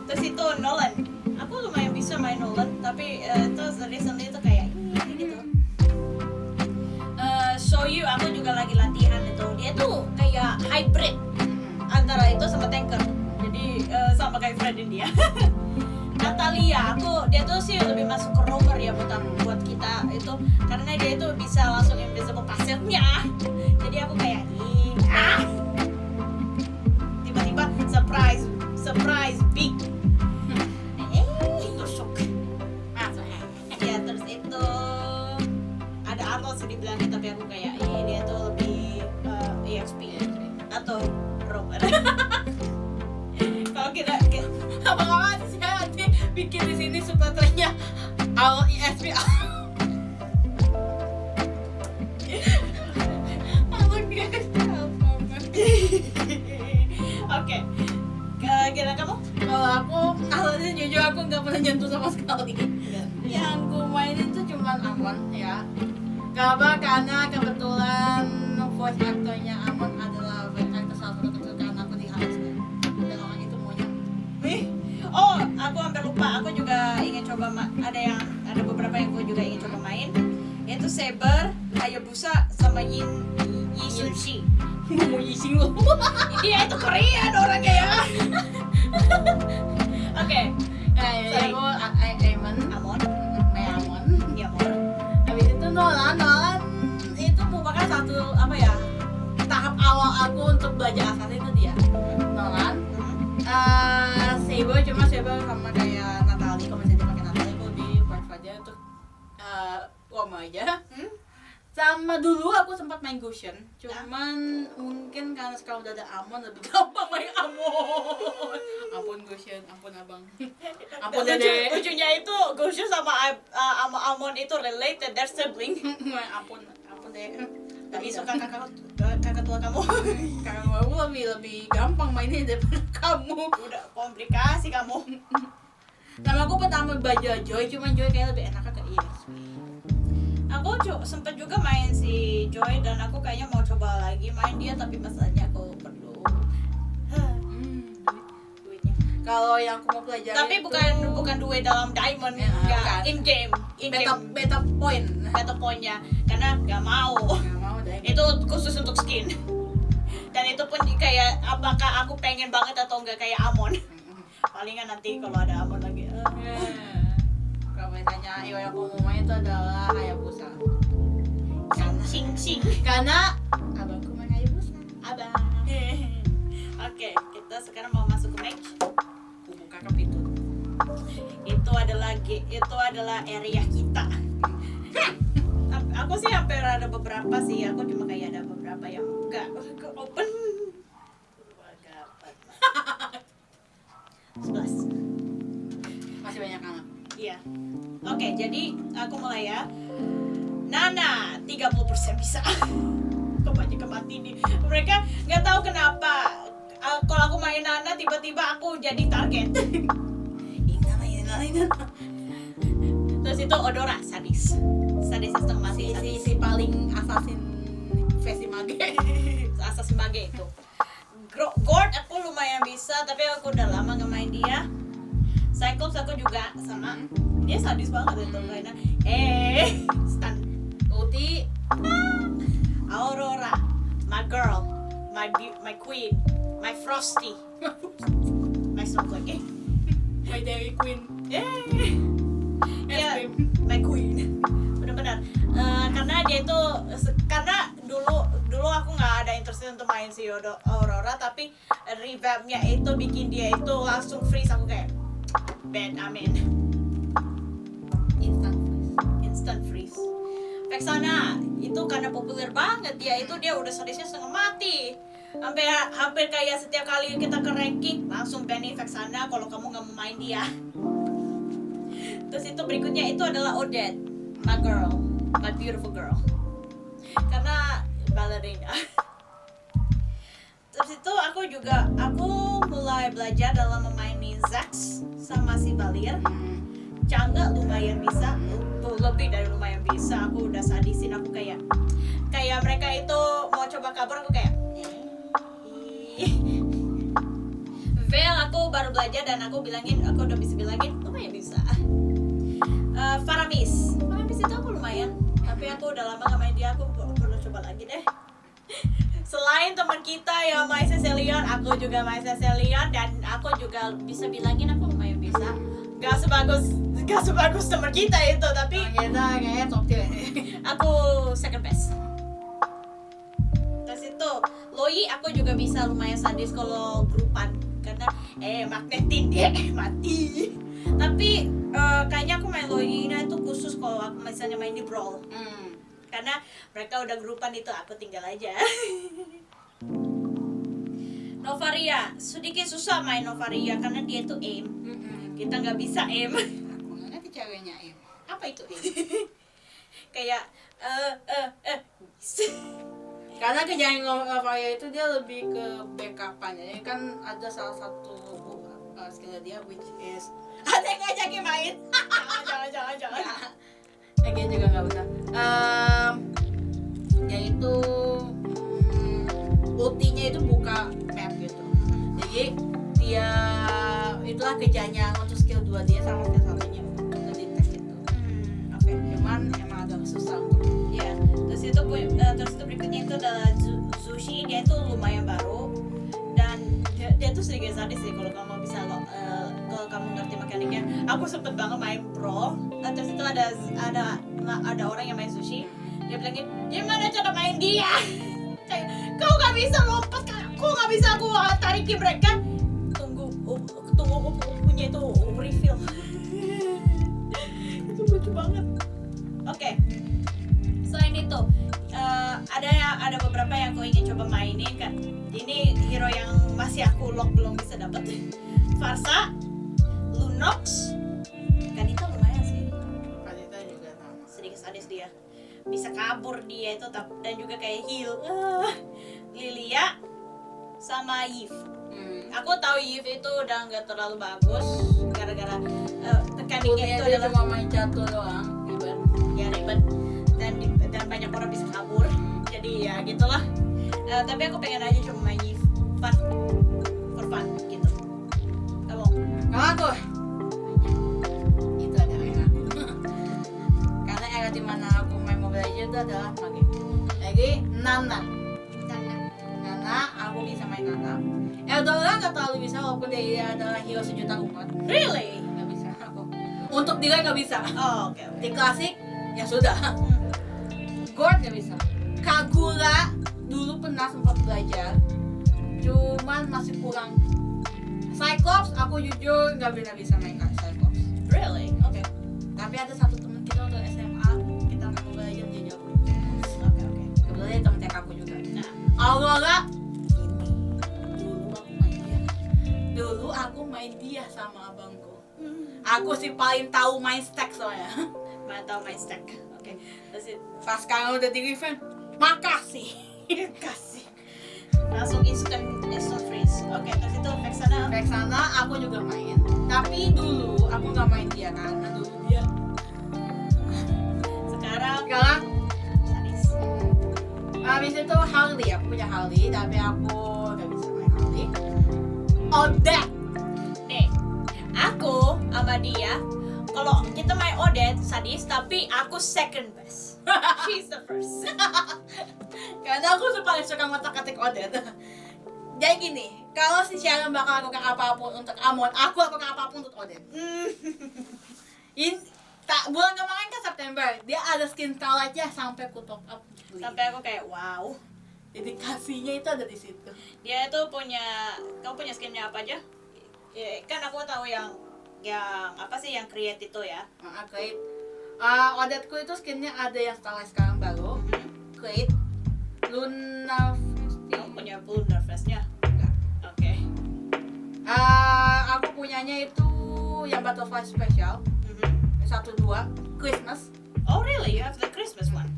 Terus itu Nolan, aku lumayan bisa main Nolan, tapi terus recently itu kayak gitu. Shoyu aku juga lagi latihan itu, dia tuh kayak hybrid antara itu sama tanker, jadi sama kayak Fredin dia. Natalia, dia tuh sih lebih masuk ke rover ya buat kita itu, karena dia itu bisa langsung invisible passivenya. Jadi aku kayak tiba-tiba surprise big tusuk. Ya terus itu ada Arnold sih dibilangnya, tapi aku kayak dia tuh lebih EXP atau rover. Kalau kita Abang-abang sih nanti bikin di sini subtitlenya Al ISP. Oke. Kira kamu? Kalau aku, alasannya jujur aku nggak pernah nyentuh sama sekali. Yang ku mainin itu cuma Amon ya. Kenapa? Karena kebetulan voice actornya Amon adalah voice actor salah satu kesukaan aku di Hades. Dan orang itu maunya. Oh, aku hampir lupa. Aku juga ingin coba ada beberapa yang aku juga ingin coba main. Yaitu Saber, Hayabusa, sama Yi Sun-shi. Mau yising lu. Dia itu Korean orangnya ya. Oke. Kayak aku Amon, Amon, kayak Amon. ya Amon. Habis itu Nolan itu merupakan satu tahap awal aku untuk belajar assassin itu dia. Nolan, Saber sama kayak Natalie, kalau misalnya dipakai Natalie aku lebih prefer aja untuk Roma aja. Sama dulu aku sempat main Goshen, cuman mungkin karena sekarang udah ada Amon lebih gampang main Amon. Ampun Goshen, ampun abang, ampun dede. Lucunya itu Goshu sama Amon itu related, they're sibling. ampun deh. Tapi suka kakak tua kamu. Karena aku lebih gampang mainnya daripada kamu. Udah komplikasi kamu. Sama aku pertama belajar Joy, cuman Joy kayak lebih enak ke EXP. Aku sempet juga main si Joy dan aku kayaknya mau coba lagi main dia, tapi masalahnya aku perlu duitnya. Kalau yang aku mau pelajari Tapi bukan duit dalam diamond, Ya, enggak bukan. in game beta point. beta poinnya, karena nggak mau. Nggak mau deh. Itu khusus untuk skin. Dan itu pun kayak apakah aku pengen banget atau enggak kayak Amon. Palingan nanti kalau ada Amon lagi. Kalau misalnya yang aku mau main itu adalah Hayabusa. Sing. Karena abangku main Hayabusa. Abang. Oke, kita sekarang mau masuk ke match. Aku buka ke pintu. Itu adalah area kita. Aku sih hampir ada beberapa sih. Aku cuma kayak ada beberapa yang enggak ke open. 11. Masih banyak anak. Iya. Oke, jadi aku mulai ya. Nana 30% bisa. Kebanyakan mati nih. Mereka nggak tahu kenapa. Kalau aku main Nana tiba-tiba aku jadi target. Ini. Terus itu Odora sadis setengah mati. Si paling assassin versi mage. Assassin mage itu. Gord aku lumayan bisa, tapi aku udah lama nggak main dia. Cyclops aku juga sama. Dia sadis banget itu mainnya. Stun. Ulti Aurora, my girl, my queen, my frosty, my snowflake. My Dairy Queen. Ya, my queen. Benar-benar. Karena dia itu karena dulu aku nggak ada interest untuk main si Aurora, tapi revampnya itu bikin dia itu langsung freeze. Aku kayak bad, amin. Instant freeze. Vexana itu karena populer banget, dia udah sadisnya setengah mati. Hampir kayak setiap kali kita ke ranking langsung banning Vexana kalau kamu nggak mau main dia. Terus itu berikutnya itu adalah Odette, my girl, my beautiful girl. Karena ballerina. Terus itu aku mulai belajar dalam memaini Zax sama si Valir. Chang'e lumayan bisa, lebih dari lumayan bisa. Aku udah sadisin, aku kayak mereka itu mau coba kabur, aku kayak Vel aku baru belajar dan aku udah bisa bilangin lumayan bisa. Faramis itu aku lumayan, tapi aku udah lama gak main dia, aku perlu coba lagi deh. Selain teman kita yang main Cecilion, aku juga main Cecilion dan aku juga bisa bilangin aku lumayan bisa. Gak sebagus teman kita itu, tapi Kita kayaknya top tier. aku second best. Terus itu Loi aku juga bisa lumayan sadis kalau grupan karena magnetin dia mati. Tapi kayaknya aku main Loi ini itu khusus kalau aku misalnya main di Brawl. Karena mereka udah grupan itu, aku tinggal aja. Novaria, sedikit susah main Novaria karena dia tuh aim. Kita nggak bisa aim. Aku nggak ngerti caranya aim. Apa itu aim? Kayak Karena kejadian Novaria itu dia lebih ke backupan. Jadi kan ada salah satu skill dia which is ada yang ngajakin main. jangan. Lagi juga nggak usah. Yaitu ultinya itu buka map gitu. Jadi dia itulah kerjanya untuk skill 2 dia sama skill 1-nya untuk ngedetect gitu. Oke. Cuman emang agak susah untuk Ya, terus itu berikutnya itu adalah Zushi. Dia itu lumayan baru dan dia tuh sedikit sadis sih kalau kamu bisa kalau kamu ngerti mekaniknya. Aku sempet banget main pro. Terus itu ada orang yang main Zushi. Dia bilangin, gimana cara main dia? Kayak, kau gak bisa lompat, kau gak bisa aku tarikin mereka. Tunggu punya itu refill. Itu lucu banget. Oke. Selain itu, ada beberapa yang aku ingin coba mainin kan. Ini hero yang masih aku lock belum bisa dapet. Farsa, Lunox, Kanita lumayan sih. Kadita juga sama. Sedikit sadis dia. Bisa kabur dia itu dan juga kayak heal. Lilia sama Yves. Aku tahu Yves itu udah nggak terlalu bagus gara-gara tekaningnya itu adalah cuma main catur doang, ribet. Ya ribet dan banyak orang bisa kabur. Jadi ya gitulah. Tapi aku pengen aja coba main Yves for fun gitu. Kamu? Kalau aku itu adalah era aku. Karena era dimana aku main Mobile Legends itu adalah mage. Jadi Nana, aku bisa main Nana. Eldora nggak terlalu bisa walaupun dia adalah hero sejuta umat. Really? Nggak bisa aku. Untuk dia nggak bisa. Oh, oke. Di klasik ya sudah. Gord nggak bisa. Kagura dulu pernah sempat belajar, cuman masih kurang. Cyclops aku jujur nggak bisa main Cyclops. Really? Oke. Tapi ada satu teman kita udah SMA, kita main Mobile Legends dia jago. Oke. Kebetulan dia teman TK aku juga. Nah, Aurora dulu aku main dia sama abangku. Aku sih paling tahu main stack soalnya. mantap main stack. Oke. Terus Pas sekarang udah di event, makasih. kasih. Langsung instant freeze. Oke, terus itu Vexana. Vexana aku juga main. Tapi dulu aku nggak main dia karena dulu dia. Sekarang sadis. Habis itu Harley, aku punya Harley, tapi aku nggak bisa main Harley. Odette. Nih, aku sama dia kalau kita main Odette sadis, tapi aku second best. She's the first. Karena aku paling suka ngotak-atik Odette. Jadi gini, kalau si Sharon bakal lakukan apapun untuk Amon, aku lakukan apapun untuk Odette. Bulan kemarin kan September, dia ada skin Starlight-nya sampai ku top up. Sampai aku kayak wow. Dedikasinya itu ada di situ. Dia itu punya, kamu punya skinnya apa aja? Ya, kan aku tahu yang apa sih yang create itu ya. Create. Odette-ku itu skinnya ada yang Starlight sekarang baru. Create. Luna Festi. Kamu punya Lunar Fest-nya? Enggak. Oke. Aku punyanya itu yang Butterfly Special. 1-2 Christmas. Oh really? You have the Christmas one?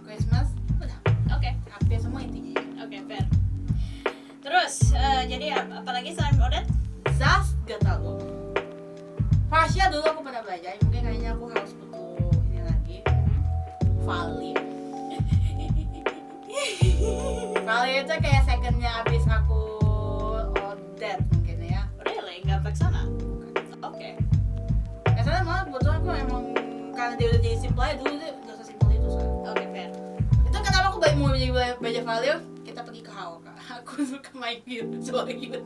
Christmas. Udah. Oke. Hampir semua intinya. Oke, fair. Terus, jadi apalagi selain Odette? Zaz gak tau. Fasya dulu aku pernah belajar. Mungkin kayaknya aku harus butuh ini lagi. Vali. Vali itu kayak secondnya abis aku Odette mungkin ya. Really? Nggak pakai sana? Oke. Karena malah butuh aku emang karena dia udah jadi simple aja dulu dia udah sesimpel itu soalnya. Oke, fair. Itu kenapa aku mau belajar Valio? Kita pergi ke Haoka. Aku suka main game Zoyun.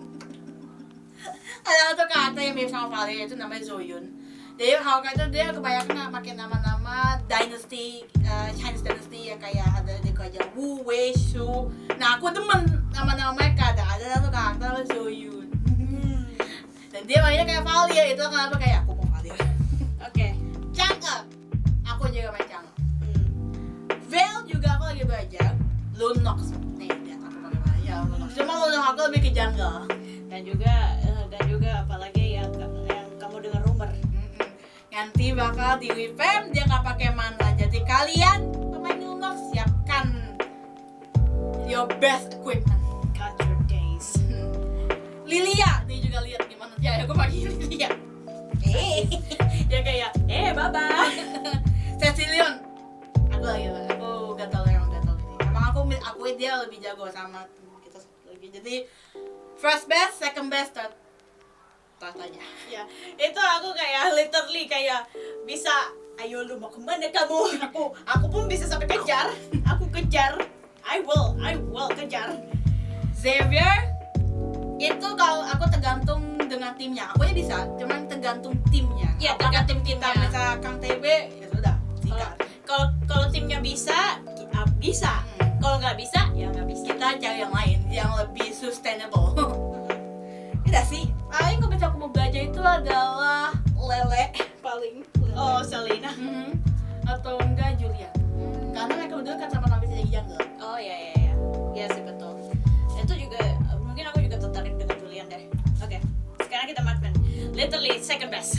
Ada satu kata yang mirip sama Valio itu namanya Zoyun. Jadi Haoka itu dia kebanyakan pakai nama-nama dynasty, Chinese dynasty yang kayak ada di kerajaan Wu, Wei, Shu. Nah aku demen nama-nama mereka. Ada satu karakter namanya Zoyun. Dan dia mainnya kayak Valio. Itu kenapa kayak aku mau Valio. Oke. Chang'e. Aku juga main Chang'e. Veil juga aku lagi belajar. Lunox. Nih, lihat aku pakai mana ya Lunox. Cuma Lunox aku lebih ke jungle. Dan juga apalagi yang kamu dengar rumor. Nanti bakal di revamp dia nggak pakai mana. Jadi kalian pemain Lunox siapkan your best equipment. Count your days. Lilia, nih juga lihat gimana dia aku pakai Lilia. Dia kayak, bye bye. Cecilion. Aku gatal yang gatal ini. Emang aku dia lebih jago sama kita lagi. Jadi first best, second best, third aja. Ya, itu aku kayak literally kayak bisa, ayo lu mau kemana kamu? Aku pun bisa sampai kejar. Aku kejar. I will kejar. Xavier itu kalau aku tergantung dengan timnya. Aku bisa, cuman tergantung timnya. Iya, Apakah tergantung tim kita timnya. misal Kang TB, ya sudah, sikat. Kalau timnya bisa, bisa. Kalau nggak bisa, ya nggak bisa. Kita cari yang lain, yang lebih sustainable. Tidak sih, paling aku mau belajar itu adalah Lele paling. Oh, Selena. Atau enggak Julia. Karena mereka berdua kan sama-sama bisa jadi jungle. Oh ya. Iya sih betul. Itu juga mungkin aku juga tertarik dengan Julian deh. Oke. Sekarang kita marksman. Literally second best.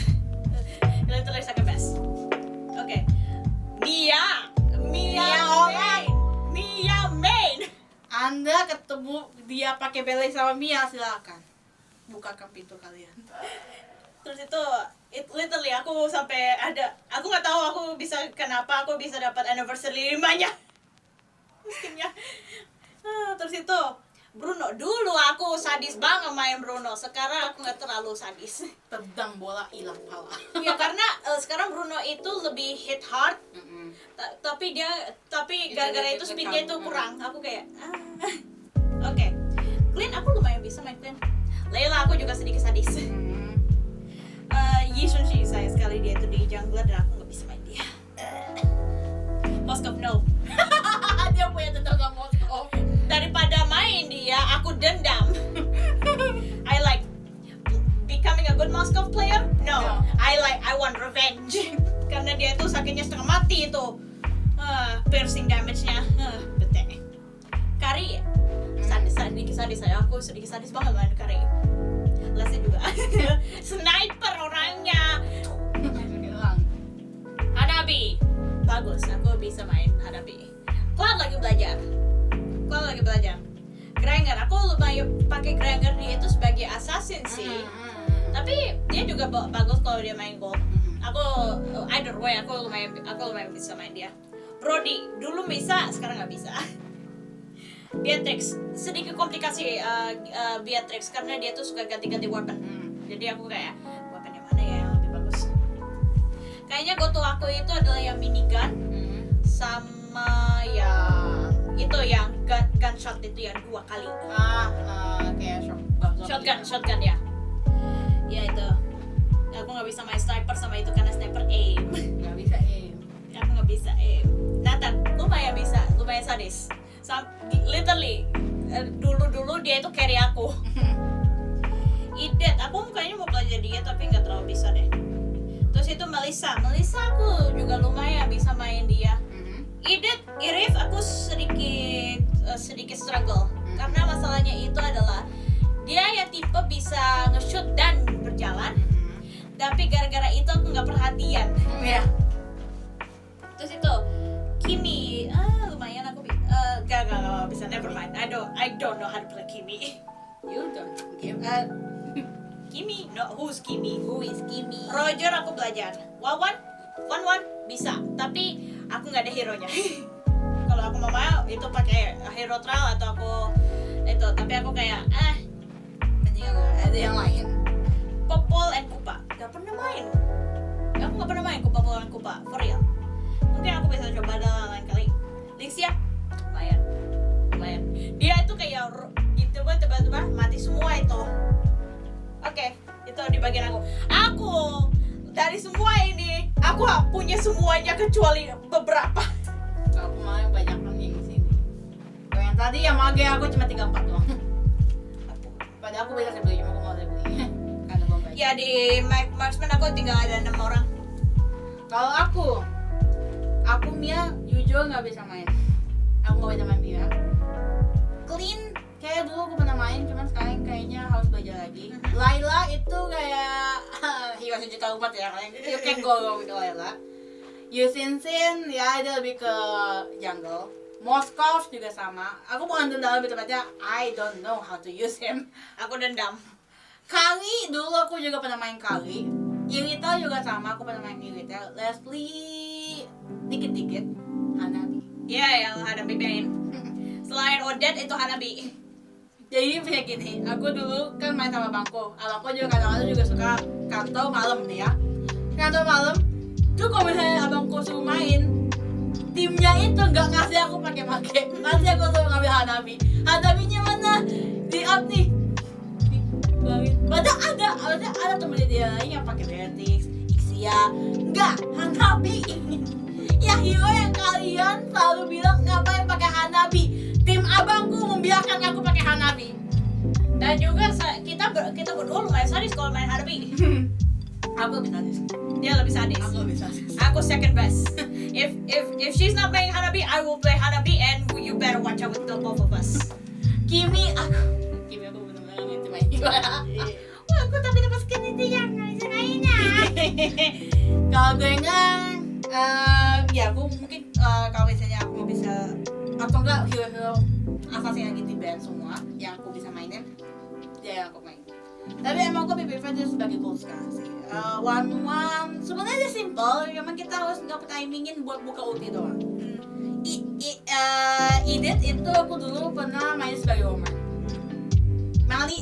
Oke. Mia main. Anda ketemu dia pakai belly sama Mia, silakan bukakan pintu kalian. Terus itu literally aku sampai aku nggak tahu aku bisa kenapa aku bisa dapat anniversary 5-nya skinnya. Terus itu Bruno, dulu aku sadis banget main Bruno, sekarang aku nggak terlalu sadis. Tendang bola hilang pala. Ya karena sekarang Bruno itu lebih hit hard, tapi gara-gara itu speednya itu kurang. Aku kayak Oke. Clint aku lumayan bisa main Clint. Layla aku juga sedikit sadis. Yi Shunshi sayang sekali dia itu di jungler dan aku nggak bisa main dia. Moskov no. Dia punya tenaga Moskov. Daripada main dia, aku dendam. I like becoming a good Moskov player. No. I want revenge. Karena dia itu sakitnya setengah mati itu. Piercing damage-nya. Bete. Kari sadis saya. Aku sedikit sadis banget main Kari. Leslie juga. Sniper orangnya. Hanabi. Bagus, aku bisa main Hanabi. Cloud lagi belajar. Granger, aku lumayan pakai Granger dia itu sebagai assassin sih. Tapi dia juga bagus kalau dia main gold. Aku either way aku lumayan bisa main dia. Brody dulu bisa, sekarang nggak bisa. Beatrix sedikit komplikasi Beatrix karena dia tuh suka ganti-ganti weapon. Jadi aku kayak weapon yang mana ya yang lebih bagus. Kayaknya go to aku itu adalah yang minigun. sama yang itu yang gunshot itu yang 2 kali. Kayak Shotgun ya. Ya itu. Aku nggak bisa main sniper sama itu karena sniper aim. nggak bisa Aku nggak bisa aim. Nathan lumayan sadis. Literally dulu dia itu carry aku. Idet, aku kayaknya mau belajar dia tapi nggak terlalu bisa deh. Terus itu Melissa aku juga lumayan bisa main dia. Idet, Irif aku sedikit struggle karena masalahnya itu adalah dia yang tipe bisa nge-shoot dan berjalan, tapi gara-gara itu aku nggak perhatian. Ya. Terus itu Kimi, lumayan aku gak bisa, never mind. I don't know how to play Kimi. You don't give. Kimi, no, who is Kimi? Roger. Roger aku belajar. One bisa, tapi aku nggak ada hero-nya. Kalau aku mau itu pakai hero trial atau aku itu, tapi aku kayak Mending ada yang lain. Popol and Kupa nggak pernah main. Aku nggak pernah main Popol and Kupa, for real. Mungkin aku bisa coba lain kali. Lixia, lumayan. Dia itu kayak gitu kan, tiba-tiba mati semua itu. Oke, itu di bagian aku. Aku dari semua ini, aku punya semuanya kecuali beberapa. Aku malah banyak yang di sini. Kalau yang tadi yang mage aku cuma 3-4 doang. Padahal aku bisa beli, cuma aku mau beli. Karena belum banyak. Ya di marksman aku tinggal ada 6 orang. Kalau aku Mia jujur nggak bisa main. Aku nggak bisa main Mia. Clean kayak dulu aku pernah main, cuman sekarang kayaknya harus belajar lagi. Layla itu kayak hero sejuta umat ya, you can go with Layla. Yusin ya dia lebih ke jungle. Moskov juga sama. Aku bukan dendam lebih tepatnya, I don't know how to use him. Aku dendam. Kali dulu aku juga pernah main Kali. Irita juga sama, aku pernah main Irita. Leslie dikit-dikit. Hanabi. Ya, yang Hanabi main. Selain Odette itu Hanabi. Jadi kayak gini, aku dulu kan main sama Bangko. Abangku juga kadang-kadang juga suka kantor malam nih ya. Kantor malam, tuh kalau misalnya Abangku suruh main, timnya itu nggak ngasih aku pakai make, ngasih aku suruh ngambil Hanabi. Hanabinya mana? Di up nih. Ada temennya dia lain yang pakai Beatrix, Ixia, enggak Hanabi. Ya hero yang kalian selalu bilang ngapain pakai Hanabi. Tim abangku membiarkan aku pakai Hanabi. Dan juga kita berdua lumayan sadis kalau main Hanabi. Aku lebih sadis. Dia lebih sadis. Aku lebih sadis. Aku second best. If she's not playing Hanabi, I will play Hanabi and you better watch out with the both of us. Kimi aku benar-benar ngerti main gimana. Wah, aku tapi dapat skin itu yang nggak bisa mainnya. Kalau gue ya aku mungkin kalau misalnya aku mau bisa atau enggak hero-hero assassin yang di band semua yang aku bisa mainin, dia yang aku main. Tapi emang aku lebih prefer dia sebagai gold sekarang sih. One sebenarnya simple, cuma kita harus nggak timingin buat buka ulti doang. Edith itu aku dulu pernah main sebagai Roman.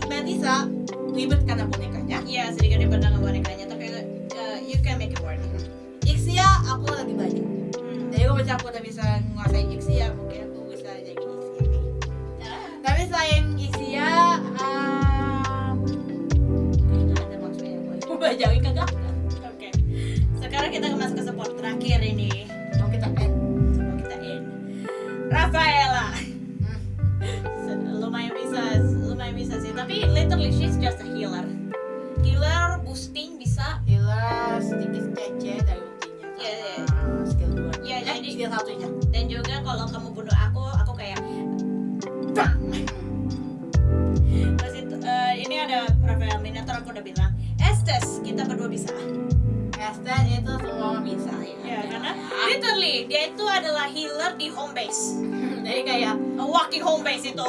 Melissa ribet karena bonekanya. Iya, sedikit ribet dengan bonekanya, tapi you can make it work. Ixia aku lagi banyak. Jadi kalau misalnya aku udah bisa nguasain Ixia, mungkin aku bisa jadi Ixia. Tapi selain Ixia, kayaknya ada maksudnya yang boleh aku belajarin kagak? Oke. Sekarang kita masuk ke support terakhir ini. Mau kita end. Rafaela. Lumayan bisa sih, tapi literally she's just a healer. Healer boosting bisa. Healer sedikit kece dari ultinya. Iya. Skill 2. Iya, jadi skill 1-nya. dan juga kalau kamu bunuh aku kayak bang. Terus itu ini ada Rafael Minator, aku udah bilang Estes kita berdua bisa. Estes itu semua orang bisa Ya, karena literally dia itu adalah healer di home base. jadi kayak A walking home base itu.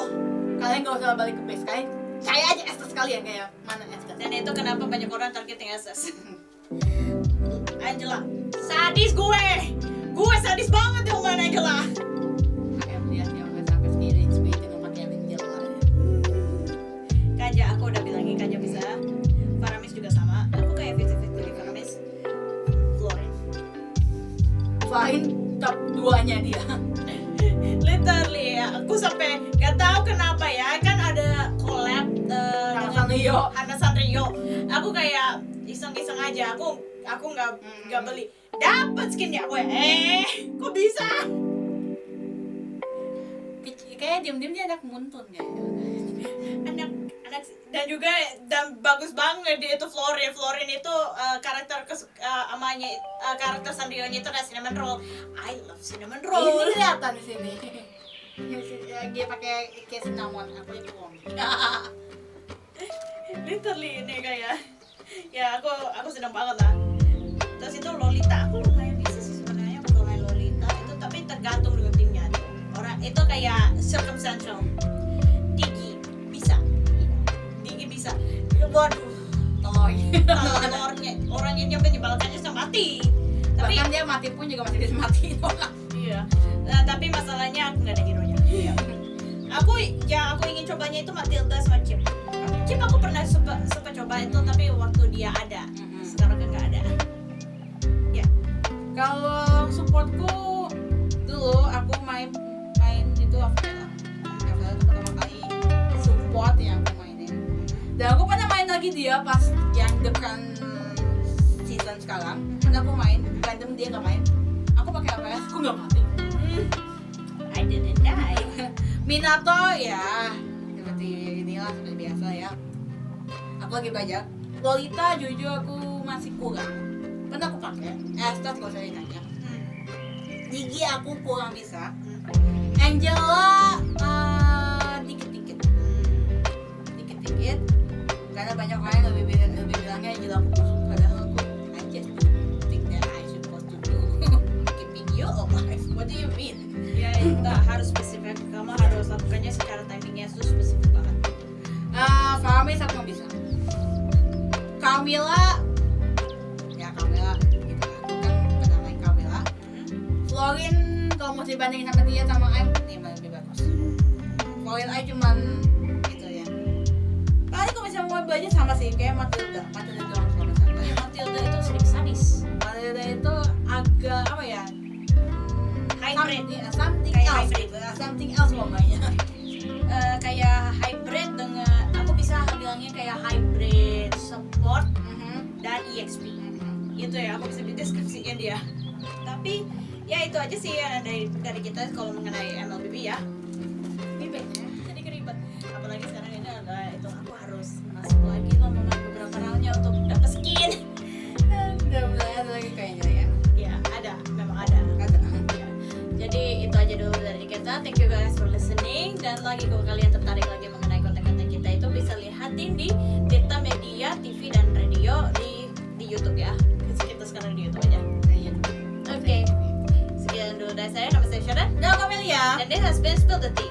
kalian gak usah balik ke base, kalian saya aja Estes kalian kayak mana Estes. Dan itu kenapa banyak orang targeting Estes. Angela, sadis gue sadis banget di rumah Angela. Kayak lihat yang nggak sampai segini speed dengan pakai Angela. Kaja, aku udah bilangin Kaja bisa. Faramis juga sama. Aku kayak 50-50 di Faramis. Florin. Fine top 2-nya Sanrio. Hana Sanrio. Aku kayak iseng-iseng aja. Aku nggak beli. Dapat skinnya gue. Kok bisa? Kayak diem-diem dia anak muntun kayaknya. anak dan bagus banget dia itu Florin itu karakter karakter Sanrio-nya itu ada cinnamon roll. I love cinnamon roll. Ini kelihatan di sini. Dia pakai kayak cinnamon, aku lagi bohong. Literally ini kayak ya aku senang banget lah. Terus itu Lolita, aku lumayan bisa sih sebenarnya kalau main Lolita itu, tapi tergantung dengan timnya tuh. Orang itu kayak circumstantial. Digi bisa. Waduh, telurnya orangnya nyampe nyebalkannya sama mati. Tapi Bahkan dia mati pun juga masih bisa mati orang. iya. Nah, tapi masalahnya aku nggak ada hero nya. Iya. Aku ingin cobanya itu Matilda sama Chip. Chip aku pernah sempat coba itu, tapi waktu dia ada. Sekarang kan nggak ada. Ya. Kalau supportku dulu aku main itu Avela itu pertama kali support yang aku mainin. Dan aku pernah main lagi dia pas yang The Crown season sekarang. Pernah aku main, random dia nggak main. Aku pakai apa ya? Aku nggak mati. I didn't die. Minato ya seperti inilah seperti biasa ya. Aku lagi belajar. Lolita jujur aku masih kurang. Pernah aku pakai. Estes gak usah ditanya. Gigi aku kurang bisa. Angela dikit-dikit. Karena banyak orang yang lebih bilangnya Angela aku musuh. Padahal aku I just think that I supposed to do keeping you alive. What do you mean? Ya nggak harus spesifik. Kamu harus lakukannya secara timingnya itu spesifik banget. Fahmi aku nggak bisa. Camilla gitu aku kan pernah main Camilla. Florin kalau mau dibandingin sama dia sama Aim dia lebih bagus. Florin Aim cuman gitu ya. Paling kalau misalnya mau belajar sama sih kayak Matilda doang kalau misalnya. Ya Matilda itu sedikit sadis. Matilda itu agak apa ya? Hybrid. Something else pokoknya. Kayak hybrid dengan aku bisa bilangnya kayak hybrid support dan EXP. Itu ya aku bisa deskripsinya dia. Tapi ya itu aja sih yang dari kita kalau mengenai MLBB ya. Ribetnya. Jadi ribet. Apalagi sekarang ini ada itu aku harus masuk lagi loh memakai beberapa roundnya untuk dapat skin. Udah mulai ada lagi kayaknya ya. Ya ada, memang ada. Ya. Jadi itu aja dulu dari kita. Thank you guys for listening. Dan lagi kalau kalian tertarik lagi mengenai konten-konten kita itu bisa lihatin di Tirta Media TV dan Radio di YouTube ya. Kita sekarang di YouTube aja. Oke. Sekian dulu dari saya. Nama saya Syara. Udah Kamelia. And this has been Spill the Tea.